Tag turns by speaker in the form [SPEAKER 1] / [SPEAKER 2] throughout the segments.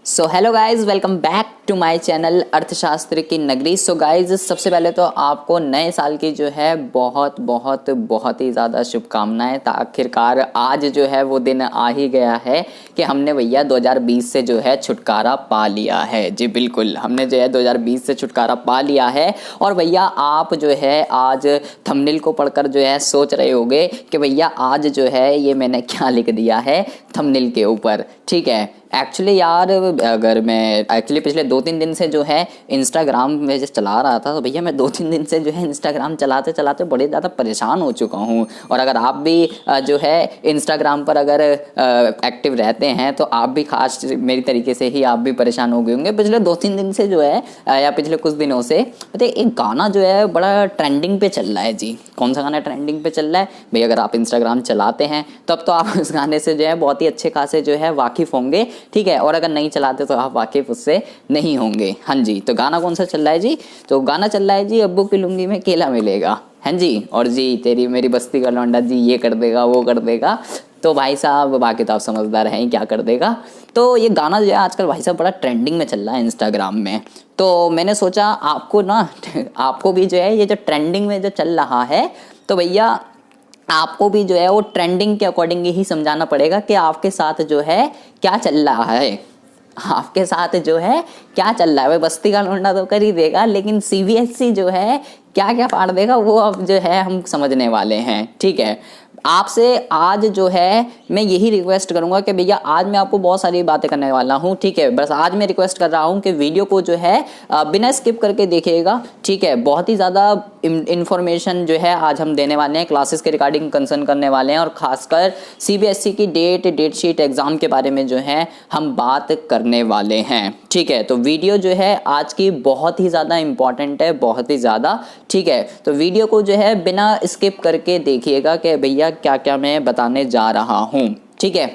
[SPEAKER 1] So hello guys, welcome back to my channel अर्थशास्त्र की नगरी। सो गाइज, सबसे पहले तो आपको नए साल की जो है बहुत बहुत बहुत ही ज़्यादा शुभकामनाएं। आखिरकार आज जो है वो दिन आ ही गया है कि हमने भैया 2020 से जो है छुटकारा पा लिया है। जी बिल्कुल, हमने जो है 2020 से छुटकारा पा लिया है। और भैया आप जो है आज थंबनेल को पढ़कर जो है सोच रहे होंगे कि भैया आज जो है ये मैंने क्या लिख दिया है थंबनेल के ऊपर। ठीक है, एक्चुअली यार अगर मैं पिछले 2-3 दिन से जो है इंस्टाग्राम में जो चला रहा था, तो भैया मैं 2-3 दिन से जो है इंस्टाग्राम चलाते चलाते बड़े ज़्यादा परेशान हो चुका हूँ। और अगर आप भी जो है इंस्टाग्राम पर अगर एक्टिव रहते हैं तो आप भी खास मेरी तरीके से ही आप भी परेशान हो गए होंगे पिछले 2-3 दिन से जो है या पिछले कुछ दिनों से। तो एक गाना जो है बड़ा ट्रेंडिंग पे चल रहा है जी। कौन सा गाना ट्रेंडिंग पे चल रहा है भैया? अगर आप इंस्टाग्राम चलाते हैं तब तो आप उस गाने से जो है बहुत ही अच्छे खासे जो है वाकिफ़ होंगे। ठीक है, और अगर नहीं चलाते तो आप वाकिफ उससे नहीं होंगे। हाँ जी, तो गाना कौन सा चल रहा है जी? तो गाना चल रहा है जी, अब्बू की लुंगी में केला मिलेगा। हाँ जी, और जी तेरी मेरी बस्ती का लौंडा जी ये कर देगा वो कर देगा। तो भाई साहब बाकी तो आप समझदार हैं, क्या कर देगा। तो ये गाना जो है आजकल भाई साहब बड़ा ट्रेंडिंग में चल रहा है इंस्टाग्राम में। तो मैंने सोचा आपको ना आपको भी जो है ये जो ट्रेंडिंग में जो चल रहा है, तो भैया आपको भी जो है वो ट्रेंडिंग के अकॉर्डिंग ही समझाना पड़ेगा कि आपके साथ जो है क्या चल रहा है। आपके साथ जो है क्या चल रहा है। भाई बस्ती का लौंडा तो कर ही देगा, लेकिन सीबीएसई जो है क्या क्या फाड़ देगा वो अब जो है हम समझने वाले हैं। ठीक है, आपसे आज जो है मैं यही रिक्वेस्ट करूंगा कि भैया आज मैं आपको बहुत सारी बातें करने वाला हूं। ठीक है, बस आज मैं रिक्वेस्ट कर रहा हूं कि वीडियो को जो है बिना स्किप करके देखिएगा। ठीक है, बहुत ही ज़्यादा इन्फॉर्मेशन जो है आज हम देने वाले हैं, क्लासेस के रिगार्डिंग कंसर्न करने वाले हैं, और खासकर सीबीएसई की डेट शीट एग्जाम के बारे में जो है हम बात करने वाले हैं। ठीक है, तो वीडियो जो है आज की बहुत ही ज़्यादा इंपॉर्टेंट है, बहुत ही ज़्यादा। ठीक है, तो वीडियो को जो है बिना स्किप करके देखिएगा कि भैया क्या क्या मैं बताने जा रहा हूँ। ठीक है,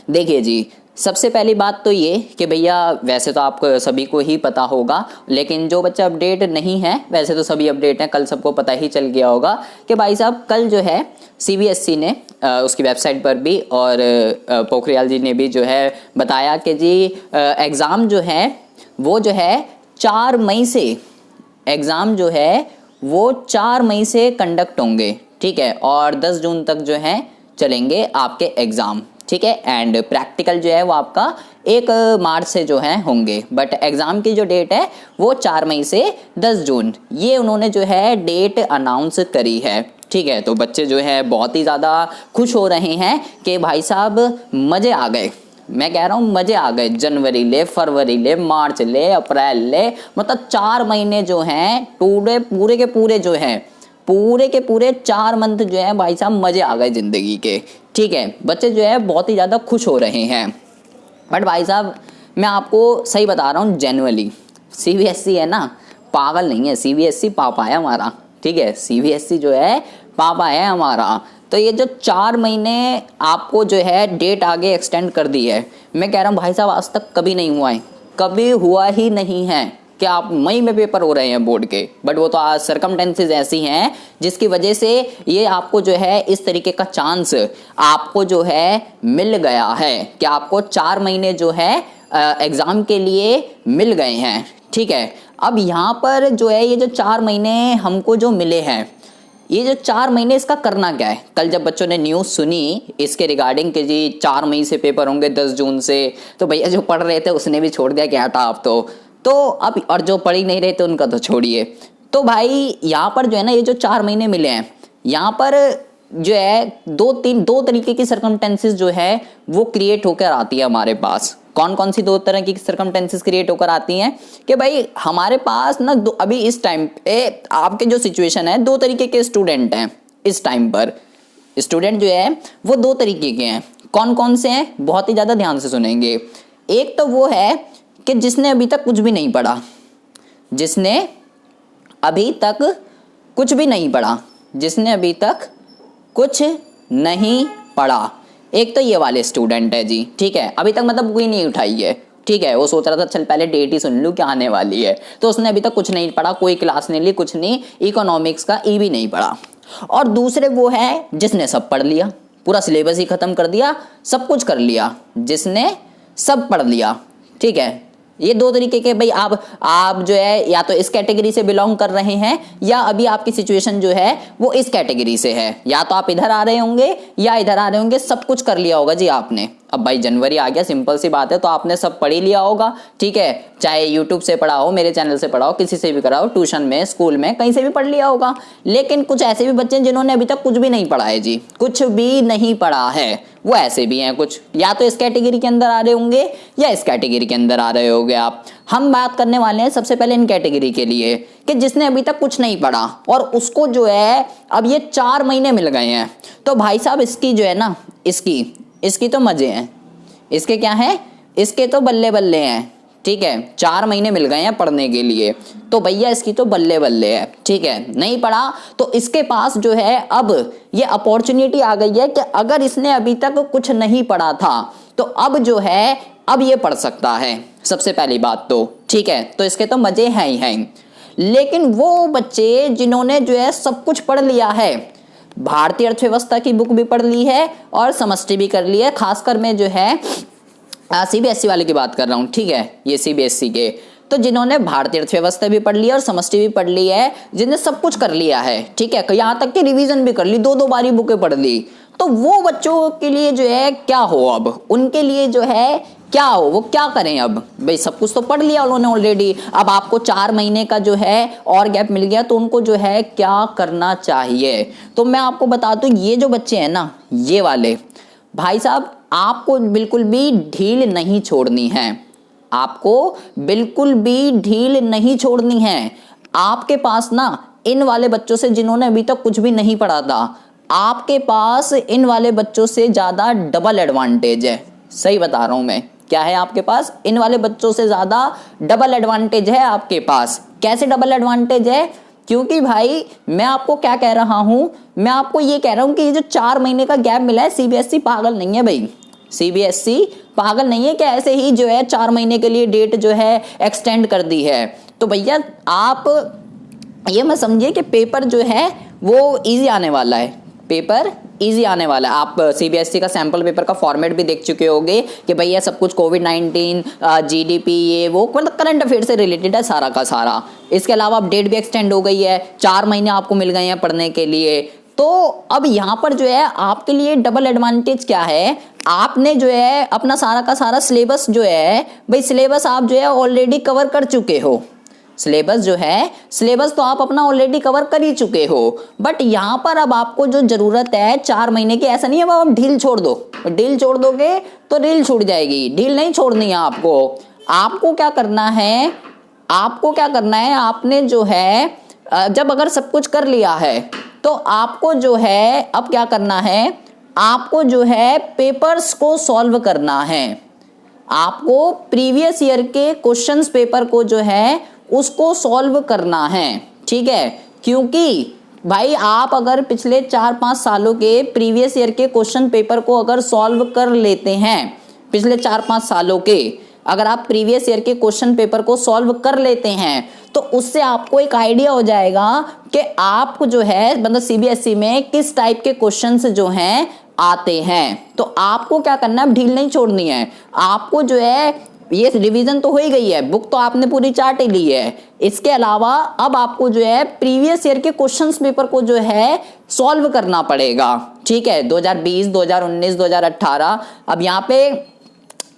[SPEAKER 1] देखिए जी, सबसे पहली बात तो ये कि भैया वैसे तो आपको सभी को ही पता होगा, लेकिन जो बच्चा अपडेट नहीं है वैसे तो सभी अपडेट हैं। कल सबको पता ही चल गया होगा कि भाई साहब कल जो है सीबीएसई ने उसकी वेबसाइट पर भी और पोखरियाल जी ने भी जो है बताया कि जी एग्ज़ाम जो है वो जो है 4 मई से एग्ज़ाम जो है वो 4 मई से कंडक्ट होंगे। ठीक है, और 10 जून तक जो है चलेंगे आपके एग्ज़ाम। ठीक है, एंड प्रैक्टिकल जो है वो आपका 1 मार्च से जो है होंगे, बट एग्ज़ाम की जो डेट है वो 4 मई से 10 जून, ये उन्होंने जो है डेट अनाउंस करी है। ठीक है, तो बच्चे जो है बहुत ही ज़्यादा खुश हो रहे हैं कि भाई साहब मज़े आ गए। मैं कह रहा हूँ मज़े आ गए। जनवरी ले, फरवरी ले, मार्च ले, अप्रैल ले, मतलब 4 महीने जो हैं पूरे के पूरे जो हैं पूरे के पूरे 4 मंथ जो है भाई साहब मज़े आ गए ज़िंदगी के। ठीक है, बच्चे जो है बहुत ही ज़्यादा खुश हो रहे हैं। बट भाई साहब मैं आपको सही बता रहा हूँ, जेन्युइनली सीबीएसई है ना, पागल नहीं है। सीबीएसई पापा है हमारा। ठीक है, सीबीएसई जो है पापा है हमारा। तो ये जो 4 महीने आपको जो है डेट आगे एक्सटेंड कर दी है, मैं कह रहा हूँ भाई साहब आज तक कभी नहीं हुआ है, कभी हुआ ही नहीं है कि आप मई में पेपर हो रहे हैं बोर्ड के। बट वो तो आज सर्कमटेंसेस ऐसी हैं जिसकी वजह से ये आपको जो है इस तरीके का चांस आपको जो है मिल गया है कि आपको 4 महीने जो है एग्ज़ाम के लिए मिल गए हैं। ठीक है, अब यहाँ पर जो है ये जो 4 महीने हमको जो मिले हैं, ये जो 4 महीने इसका करना क्या है? कल जब बच्चों ने न्यूज़ सुनी इसके रिगार्डिंग कि जी 4 मई से पेपर होंगे 10 जून से, तो भैया जो पढ़ रहे थे उसने भी छोड़ दिया कि हटा आप तो अब, और जो पढ़ ही नहीं रहे थे उनका तो छोड़िए। तो भाई यहाँ पर जो है ना ये जो 4 महीने मिले हैं, यहाँ पर जो है दो तरीके की सर्कमटेंसेस जो है वो क्रिएट होकर आती है हमारे पास। कौन कौन सी 2 तरह की सर्कमटेंसेस क्रिएट होकर आती हैं कि भाई हमारे पास ना अभी इस टाइम पे आपके जो सिचुएशन है 2 तरीके के स्टूडेंट हैं। इस टाइम पर स्टूडेंट जो है वो 2 तरीके के हैं। कौन कौन से हैं? बहुत ही ज़्यादा ध्यान से सुनेंगे। एक तो वो है कि जिसने अभी तक कुछ भी नहीं पढ़ा, जिसने अभी तक कुछ भी नहीं पढ़ा, जिसने अभी तक कुछ नहीं पढ़ा। एक तो ये वाले स्टूडेंट है जी। ठीक है, अभी तक मतलब कोई नहीं उठाई है। ठीक है, वो सोच रहा था चल पहले डेट ही सुन लूँ क्या आने वाली है, तो उसने अभी तक कुछ नहीं पढ़ा, कोई क्लास नहीं ली, कुछ नहीं, इकोनॉमिक्स का ई भी नहीं पढ़ा। और दूसरे वो है जिसने सब पढ़ लिया, पूरा सिलेबस ही खत्म कर दिया, सब कुछ कर लिया, जिसने सब पढ़ लिया। ठीक है, ये दो तरीके के भाई आप जो है या तो इस कैटेगरी से बिलोंग कर रहे हैं या अभी आपकी सिचुएशन जो है वो इस कैटेगरी से है, या तो आप इधर आ रहे होंगे या इधर आ रहे होंगे, सब कुछ कर लिया होगा जी आपने। अब भाई जनवरी आ गया, सिंपल सी बात है, तो आपने सब पढ़ ही लिया होगा, ठीक है, चाहे यूट्यूब से पढ़ा हो, मेरे चैनल से पढ़ा हो, किसी से भी करा हो, ट्यूशन में, स्कूल में, कहीं से भी पढ़ लिया होगा। लेकिन कुछ ऐसे भी बच्चे हैं जिन्होंने अभी तक कुछ भी नहीं पढ़ा है जी, कुछ भी नहीं पढ़ा है, वो ऐसे भी हैं कुछ, या तो इस कैटेगरी के अंदर आ रहे होंगे या इस कैटेगरी के अंदर आ रहे होंगे आप। हम बात करने वाले हैं सबसे पहले इन कैटेगरी के लिए कि जिसने अभी तक कुछ नहीं पढ़ा और उसको जो है अब ये 4 महीने मिल गए हैं, तो भाई साहब इसकी जो है ना, इसकी तो मजे हैं, इसके क्या है, इसके तो बल्ले बल्ले हैं, ठीक है, 4 महीने मिल गए हैं पढ़ने के लिए, तो भैया इसकी तो बल्ले बल्ले है, ठीक है। नहीं पढ़ा तो इसके पास जो है अब ये अपॉर्चुनिटी आ गई है कि अगर इसने अभी तक कुछ नहीं पढ़ा था तो अब जो है अब ये पढ़ सकता है, सबसे पहली बात तो, ठीक है, तो इसके तो मजे हैं ही हैं। लेकिन वो बच्चे जिन्होंने जो है सब कुछ पढ़ लिया है, भारतीय अर्थव्यवस्था की बुक भी पढ़ ली है और समष्टि भी कर ली है, खासकर मैं जो है सीबीएसई वाले की बात कर रहा हूँ, ठीक है, ये सीबीएसई के, तो जिन्होंने भारतीय अर्थव्यवस्था भी पढ़ ली है और समष्टि भी पढ़ ली है, जिन्हें सब कुछ कर लिया है, ठीक है, यहाँ तक कि रिवीजन भी कर ली, 2-2 बारी बुकें पढ़ ली, तो वो बच्चों के लिए जो है क्या हो, अब उनके लिए जो है क्या हो, वो क्या करें। अब भाई सब कुछ तो पढ़ लिया उन्होंने ऑलरेडी, अब आपको 4 महीने का जो है और गैप मिल गया, तो उनको जो है क्या करना चाहिए। तो मैं आपको बता दूं, ये जो बच्चे हैं ना, ये वाले भाई साहब, आपको बिल्कुल भी ढील नहीं छोड़नी है, आपको बिल्कुल भी ढील नहीं छोड़नी है। आपके पास ना इन वाले बच्चों से जिन्होंने अभी तक कुछ भी नहीं पढ़ा था, आपके पास इन वाले बच्चों से ज्यादा डबल एडवांटेज है, सही बता रहा हूं मैं, क्या है आपके पास, इन वाले बच्चों से ज्यादा डबल एडवांटेज है आपके पास। कैसे डबल एडवांटेज है, क्योंकि भाई मैं आपको क्या कह रहा हूं, मैं आपको ये कह रहा हूं कि ये जो 4 महीने का गैप मिला है, सीबीएसई पागल नहीं है भाई, सीबीएसई पागल नहीं है कि ऐसे ही जो है 4 महीने के लिए डेट जो है एक्सटेंड कर दी है। तो भैया आप ये मत समझिए कि पेपर जो है वो इजी आने वाला है, पेपर इजी आने वाला है। आप सीबीएसई का सैंपल पेपर का फॉर्मेट भी देख चुके होंगे कि भैया सब कुछ कोविड-19 जीडीपी ये वो मतलब करंट अफेयर से रिलेटेड है सारा का सारा। इसके अलावा अब डेट भी एक्सटेंड हो गई है, 4 महीने आपको मिल गए हैं पढ़ने के लिए। तो अब यहाँ पर जो है आपके लिए डबल एडवांटेज क्या है, आपने जो है अपना सारा का सारा सिलेबस जो है भाई, सिलेबस आप जो है ऑलरेडी कवर कर चुके हो, सिलेबस जो है, सिलेबस तो आप अपना ऑलरेडी कवर कर ही चुके हो। बट यहाँ पर अब आपको जो जरूरत है 4 महीने की, ऐसा नहीं है अब ढील छोड़ दो, ढील छोड़ दोगे तो रील छूट जाएगी, ढील नहीं छोड़नी है आपको। आपको क्या करना है, आपको क्या करना है, आपने जो है जब अगर सब कुछ कर लिया है तो आपको जो है अब क्या करना है, आपको जो है पेपर्स को सॉल्व करना है, आपको प्रीवियस ईयर के क्वेश्चंस पेपर को जो है उसको सॉल्व करना है, ठीक है। क्योंकि भाई आप अगर पिछले 4-5 सालों के प्रीवियस ईयर के क्वेश्चन पेपर को अगर सॉल्व कर लेते हैं, पिछले 4-5 सालों के अगर आप प्रीवियस ईयर के क्वेश्चन पेपर को सॉल्व कर लेते हैं तो उससे आपको एक आइडिया हो जाएगा कि आपको जो है मतलब सीबीएसई में किस टाइप के क्वेश्चंस जो हैं आते हैं। तो आपको क्या करना है, ढील नहीं छोड़नी है, आपको जो है ये रिवीजन तो हो ही गई है, बुक तो आपने पूरी चाट ही ली है, इसके अलावा अब आपको जो है प्रीवियस ईयर के क्वेश्चंस पेपर को जो है सॉल्व करना पड़ेगा, ठीक है। 2020, 2019, 2018, अब यहाँ पे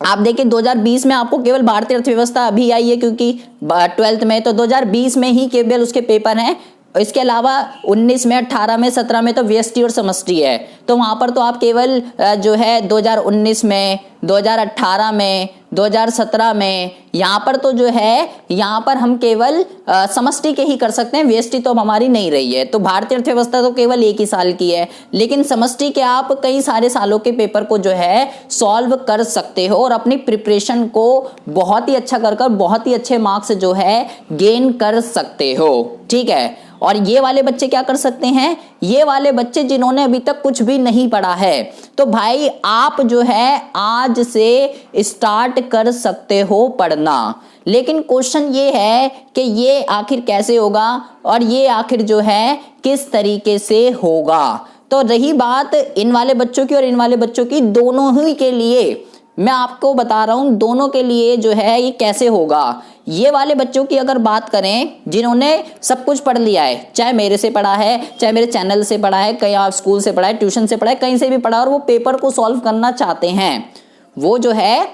[SPEAKER 1] आप देखिए 2020 में आपको केवल भारतीय अर्थव्यवस्था अभी आई है क्योंकि 12th में, तो 2020 में ही केवल उसके पेपर हैं। इसके अलावा 19 में, 18 में, 17 में तो व्यष्टि और समष्टि है, तो वहां पर तो आप केवल जो है 2019 में, 2018 में, 2017 में, यहाँ पर तो जो है यहाँ पर हम केवल समष्टि के ही कर सकते हैं, व्यष्टि तो अब हमारी नहीं रही है। तो भारतीय अर्थव्यवस्था तो केवल 1 ही साल की है, लेकिन समष्टि के आप कई सारे सालों के पेपर को जो है सॉल्व कर सकते हो और अपनी प्रिपरेशन को बहुत ही अच्छा कर बहुत ही अच्छे मार्क्स जो है गेन कर सकते हो, ठीक है। और ये वाले बच्चे क्या कर सकते हैं, ये वाले बच्चे जिन्होंने अभी तक कुछ भी नहीं पढ़ा है, तो भाई आप जो है आज से स्टार्ट कर सकते हो पढ़ना। लेकिन क्वेश्चन ये है कि ये आखिर कैसे होगा और ये आखिर जो है किस तरीके से होगा। तो रही बात इन वाले बच्चों की और इन वाले बच्चों की, दोनों ही के लिए मैं आपको बता रहा हूँ दोनों के लिए जो है ये कैसे होगा। ये वाले बच्चों की अगर बात करें जिन्होंने सब कुछ पढ़ लिया है, चाहे मेरे से पढ़ा है, चाहे मेरे चैनल से पढ़ा है, कहीं आप स्कूल से पढ़ा है, ट्यूशन से पढ़ा है, कहीं से भी पढ़ा, और वो पेपर को सॉल्व करना चाहते हैं, वो जो है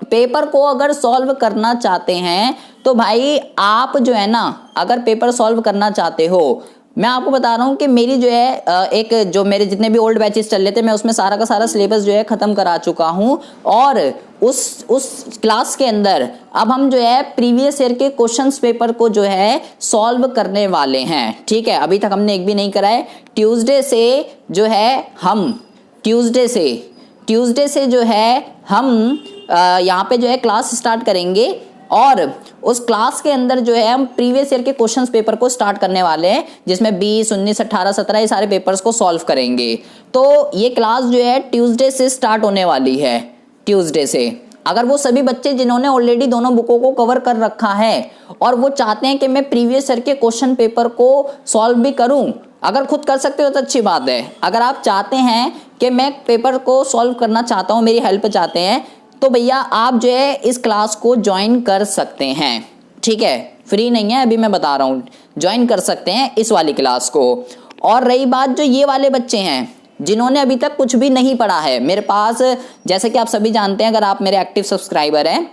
[SPEAKER 1] पेपर को अगर सॉल्व करना चाहते हैं तो भाई आप जो है ना, अगर पेपर सॉल्व करना चाहते हो, मैं आपको बता रहा हूँ कि मेरी जो है एक जो मेरे जितने भी ओल्ड बैचेस चल रहे थे, मैं उसमें सारा का सारा सिलेबस जो है खत्म करा चुका हूँ। और उस क्लास के अंदर अब हम जो है प्रीवियस ईयर के क्वेश्चंस पेपर को जो है सॉल्व करने वाले हैं। ठीक है, अभी तक हमने एक भी नहीं करा है। ट्यूसडे से जो है हम ट्यूसडे से जो है हम यहाँ पे जो है क्लास स्टार्ट करेंगे, और उस क्लास के अंदर जो है हम प्रीवियस ईयर के क्वेश्चंस पेपर को स्टार्ट करने वाले हैं, जिसमें 20, 19, 18, 17 ये सारे पेपर्स को सॉल्व करेंगे। तो ये क्लास जो है ट्यूसडे से स्टार्ट होने वाली है। ट्यूसडे से अगर वो सभी बच्चे जिन्होंने ऑलरेडी दोनों बुकों को कवर कर रखा है और वो चाहते हैं कि मैं प्रीवियस ईयर के क्वेश्चन पेपर को सॉल्व भी करूं, अगर खुद कर सकते हो तो अच्छी बात है। अगर आप चाहते हैं कि मैं पेपर को सॉल्व करना चाहता हूं, मेरी हेल्प चाहते हैं, तो भैया आप जो है इस क्लास को ज्वाइन कर सकते हैं। ठीक है, फ्री नहीं है, अभी मैं बता रहा हूँ, ज्वाइन कर सकते हैं इस वाली क्लास को। और रही बात जो ये वाले बच्चे हैं जिन्होंने अभी तक कुछ भी नहीं पढ़ा है, मेरे पास जैसे कि आप सभी जानते हैं, अगर आप मेरे एक्टिव सब्सक्राइबर हैं,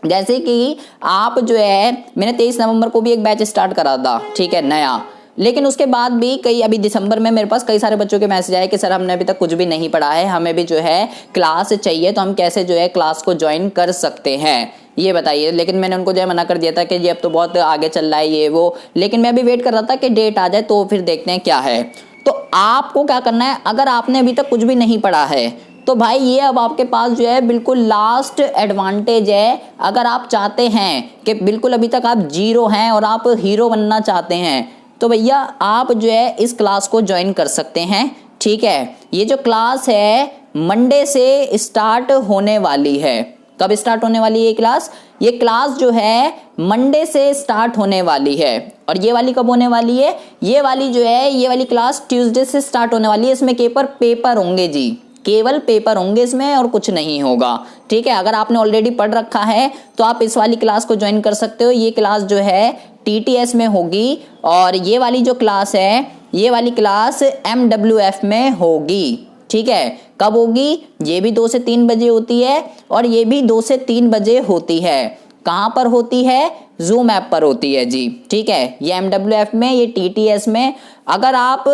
[SPEAKER 1] जैसे कि आप जो है, मैंने 23 नवंबर को भी एक बैच स्टार्ट करा था, ठीक है, नया। लेकिन उसके बाद भी अभी दिसंबर में मेरे पास कई सारे बच्चों के मैसेज आए कि सर हमने अभी तक कुछ भी नहीं पढ़ा है, हमें भी जो है क्लास चाहिए, तो हम कैसे जो है क्लास को ज्वाइन कर सकते हैं, ये बताइए। लेकिन मैंने उनको जो है मना कर दिया था कि ये अब तो बहुत आगे चल रहा है ये वो, लेकिन मैं अभी वेट कर रहा था कि डेट आ जाए तो फिर देखते हैं क्या है। तो आपको क्या करना है, अगर आपने अभी तक कुछ भी नहीं पढ़ा है तो भाई ये अब आपके पास जो है बिल्कुल लास्ट एडवांटेज है। अगर आप चाहते हैं कि बिल्कुल अभी तक आप जीरो हैं और आप हीरो बनना चाहते हैं, तो भैया आप जो है इस क्लास को ज्वाइन कर सकते हैं। ठीक है, ये जो क्लास है मंडे से स्टार्ट होने वाली है। कब स्टार्ट होने वाली है ये क्लास? ये क्लास जो है मंडे से स्टार्ट होने वाली है। और ये वाली कब होने वाली है? ये वाली जो है, ये वाली क्लास ट्यूसडे से स्टार्ट होने वाली है। इसमें पेपर होंगे जी, केवल पेपर होंगे इसमें और कुछ नहीं होगा। ठीक है, अगर आपने ऑलरेडी पढ़ रखा है तो आप इस वाली क्लास को ज्वाइन कर सकते हो। ये क्लास जो है TTS में होगी, और ये वाली जो क्लास है, ये वाली क्लास MWF में होगी। ठीक है, कब होगी? ये भी 2 से 3 बजे होती है और ये भी 2 से 3 बजे होती है। कहाँ पर होती है? जूम ऐप पर होती है जी। ठीक है, ये MWF में, ये TTS में। अगर आप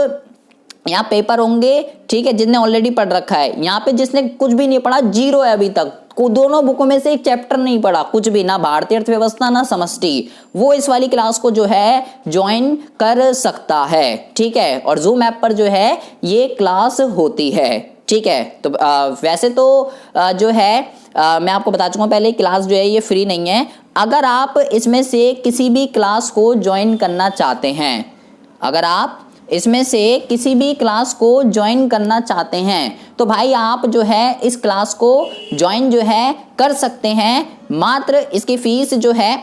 [SPEAKER 1] यहाँ पेपर होंगे, ठीक है, जिसने ऑलरेडी पढ़ रखा है, यहाँ पे जिसने कुछ भी नहीं पढ़ा, जीरो है अभी तक, दोनों बुकों में से एक चैप्टर नहीं पढ़ा, कुछ भी, ना भारतीय अर्थव्यवस्था ना समष्टि, वो इस वाली क्लास को जो है ज्वाइन कर सकता है। ठीक है, और जूम ऐप पर जो है ये क्लास होती है। ठीक है, तो वैसे तो जो है मैं आपको बता चुका हूँ पहले, क्लास जो है ये फ्री नहीं है। अगर आप इसमें से किसी भी क्लास को ज्वाइन करना चाहते हैं, अगर आप इसमें से किसी भी क्लास को ज्वाइन करना चाहते हैं, तो भाई आप जो है इस क्लास को ज्वाइन जो है कर सकते हैं। मात्र इसकी फीस जो है,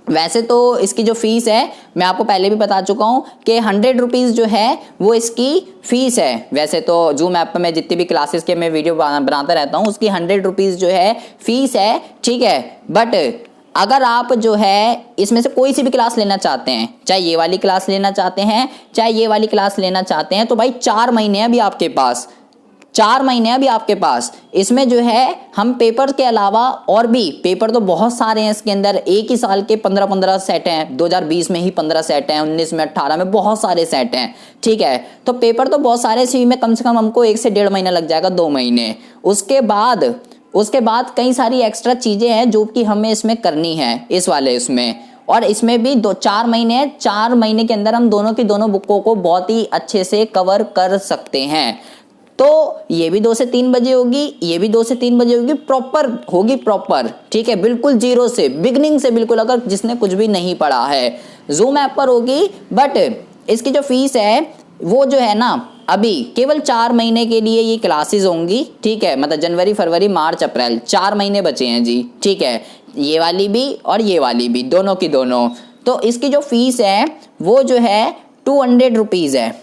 [SPEAKER 1] वैसे तो इसकी जो फीस है मैं आपको पहले भी बता चुका हूँ कि 100 रुपीज़ जो है वो इसकी फीस है। वैसे तो जूम ऐप पर मैं जितनी भी क्लासेस के मैं वीडियो बनाता रहता हूँ, उसकी 100 रुपीज़ जो है फीस है। ठीक है, बट अगर आप जो है इसमें से कोई सी भी क्लास लेना चाहते हैं, चाहे ये वाली क्लास लेना चाहते हैं, चाहे ये वाली क्लास लेना चाहते हैं, तो भाई 4 महीने अभी आपके पास, 4 महीने अभी आपके पास। इसमें जो है हम पेपर के अलावा और भी, पेपर तो बहुत सारे हैं इसके अंदर, एक ही साल के 15-15 सेट हैं, 2020 में ही 15 सेट हैं, 19 में, 18 में बहुत सारे सेट हैं। ठीक है, तो पेपर तो बहुत सारे, इसी में कम से कम हमको 1 से 1.5 महीना लग जाएगा, 2 महीने। उसके बाद कई सारी एक्स्ट्रा चीजें हैं जो कि हमें इसमें करनी है, इस वाले इसमें, और इसमें भी 4 महीने, 4 महीने के अंदर हम दोनों की दोनों बुकों को बहुत ही अच्छे से कवर कर सकते हैं। तो ये भी 2 से 3 बजे होगी, ये भी 2 से 3 बजे होगी, प्रॉपर होगी, प्रॉपर। ठीक है, बिल्कुल जीरो से, बिगनिंग से, बिल्कुल, अगर जिसने कुछ भी नहीं पढ़ा है, जूम ऐप पर होगी। बट इसकी जो फीस है वो जो है ना, अभी केवल 4 महीने के लिए ये क्लासेस होंगी। ठीक है, मतलब जनवरी, फरवरी, मार्च, अप्रैल, 4 महीने बचे हैं जी। ठीक है, ये वाली भी और ये वाली भी, दोनों की दोनों। तो इसकी जो फीस है वो जो है 200 रुपीज़ है।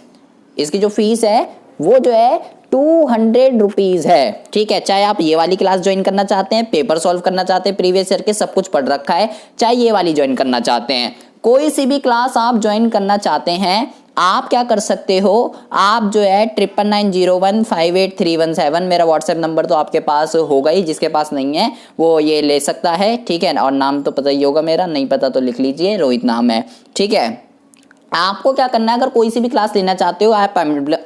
[SPEAKER 1] इसकी जो फीस है वो जो है 200 रुपीज़ है। ठीक है, चाहे आप ये वाली क्लास ज्वाइन करना चाहते हैं, पेपर सॉल्व करना चाहते हैं, प्रीवियस ईयर के सब कुछ पढ़ रखा है, चाहे ये वाली ज्वाइन करना चाहते हैं, कोई सी भी क्लास आप ज्वाइन करना चाहते हैं, आप क्या कर सकते हो, आप जो है 9990158317 मेरा व्हाट्सएप नंबर तो आपके पास होगा ही, जिसके पास नहीं है वो ये ले सकता है। ठीक है, और नाम तो पता ही होगा मेरा, नहीं पता तो लिख लीजिए, रोहित नाम है। ठीक है, आपको क्या करना है, अगर कोई सी भी क्लास लेना चाहते हो, आप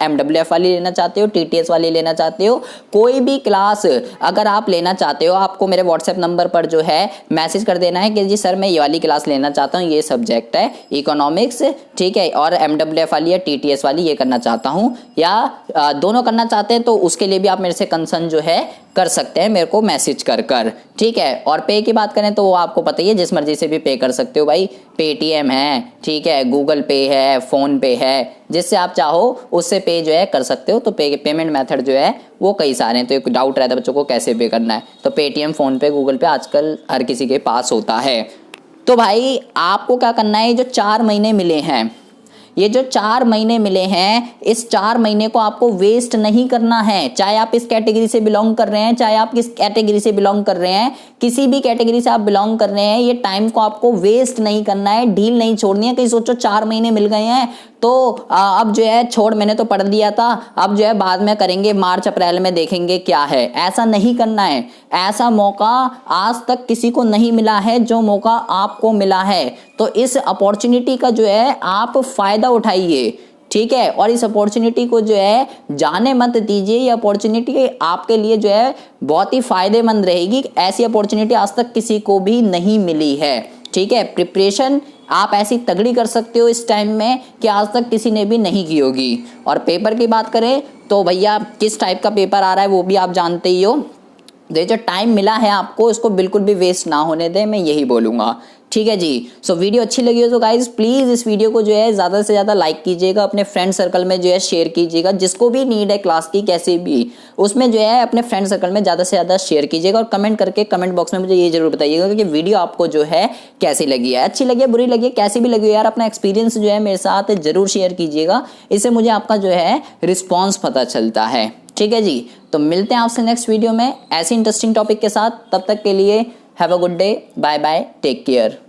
[SPEAKER 1] MWF वाली लेना चाहते हो, TTS वाली लेना चाहते हो, कोई भी क्लास अगर आप लेना चाहते हो, आपको मेरे व्हाट्सएप नंबर पर जो है मैसेज कर देना है कि जी सर मैं ये वाली क्लास लेना चाहता हूँ, ये सब्जेक्ट है इकोनॉमिक्स, ठीक है, और MWF वाली या TTS वाली ये करना चाहता हूँ, या दोनों करना चाहते हैं तो उसके लिए भी आप मेरे से कंसर्न जो है कर सकते हैं, मेरे को मैसेज कर। ठीक है, और पे की बात करें तो वो आपको पता ही है, जिस मर्जी से भी पे कर सकते हो भाई, पेटीएम है, ठीक है, गूगल पे है, फोन पे है, जिससे आप चाहो उससे पे जो है कर सकते हो। तो पेमेंट मेथड जो है वो कई सारे हैं, तो एक डाउट रहता है बच्चों को कैसे पे करना है, तो पेटीएम, फोन पे, गूगल पे आजकल हर किसी के पास होता है। तो भाई आपको क्या करना है, जो 4 महीने मिले हैं, ये जो 4 महीने मिले हैं, इस 4 महीने को आपको वेस्ट नहीं करना है। चाहे आप इस कैटेगरी से बिलोंग कर रहे हैं, चाहे आप किस कैटेगरी से बिलोंग कर रहे हैं, किसी भी कैटेगरी से आप बिलोंग कर रहे हैं, ये टाइम को आपको वेस्ट नहीं करना है, ढील नहीं छोड़नी है। कहीं सोचो 4 महीने मिल गए हैं तो अब जो है छोड़, मैंने तो पढ़ दिया था, अब जो है बाद में करेंगे, मार्च अप्रैल में देखेंगे क्या है, ऐसा नहीं करना है। ऐसा मौका आज तक किसी को नहीं मिला है जो मौका आपको मिला है, तो इस अपॉर्चुनिटी का जो है आप फायदा उठाइए। ठीक है, और इस अपॉर्चुनिटी को जो है जाने मत दीजिए। ये अपॉर्चुनिटी आपके लिए जो है बहुत ही फायदेमंद रहेगी, ऐसी अपॉर्चुनिटी आज तक किसी को भी नहीं मिली है। ठीक है, प्रिपरेशन आप ऐसी तगड़ी कर सकते हो इस टाइम में कि आज तक किसी ने भी नहीं की होगी। और पेपर की बात करें तो भैया किस टाइप का पेपर आ रहा है वो भी आप जानते ही हो। जो टाइम मिला है आपको, इसको बिल्कुल भी वेस्ट ना होने दें, मैं यही बोलूँगा। ठीक है जी, सो वीडियो अच्छी लगी हो तो गाइज प्लीज़ इस वीडियो को जो है ज़्यादा से ज़्यादा लाइक कीजिएगा, अपने फ्रेंड सर्कल में जो है शेयर कीजिएगा, जिसको भी नीड है क्लास की कैसे भी, उसमें जो है अपने फ्रेंड सर्कल में ज़्यादा से ज़्यादा शेयर कीजिएगा। और कमेंट करके कमेंट बॉक्स में मुझे ये जरूर बताइएगा कि वीडियो आपको जो है कैसी लगी है, अच्छी लगी है, बुरी लगी है, कैसी भी लगी है यार, अपना एक्सपीरियंस जो है मेरे साथ जरूर शेयर कीजिएगा, इससे मुझे आपका जो है रिस्पॉन्स पता चलता है। ठीक है जी, तो मिलते हैं आपसे नेक्स्ट वीडियो में ऐसे इंटरेस्टिंग टॉपिक के साथ। तब तक के लिए have a good day, bye bye, take care.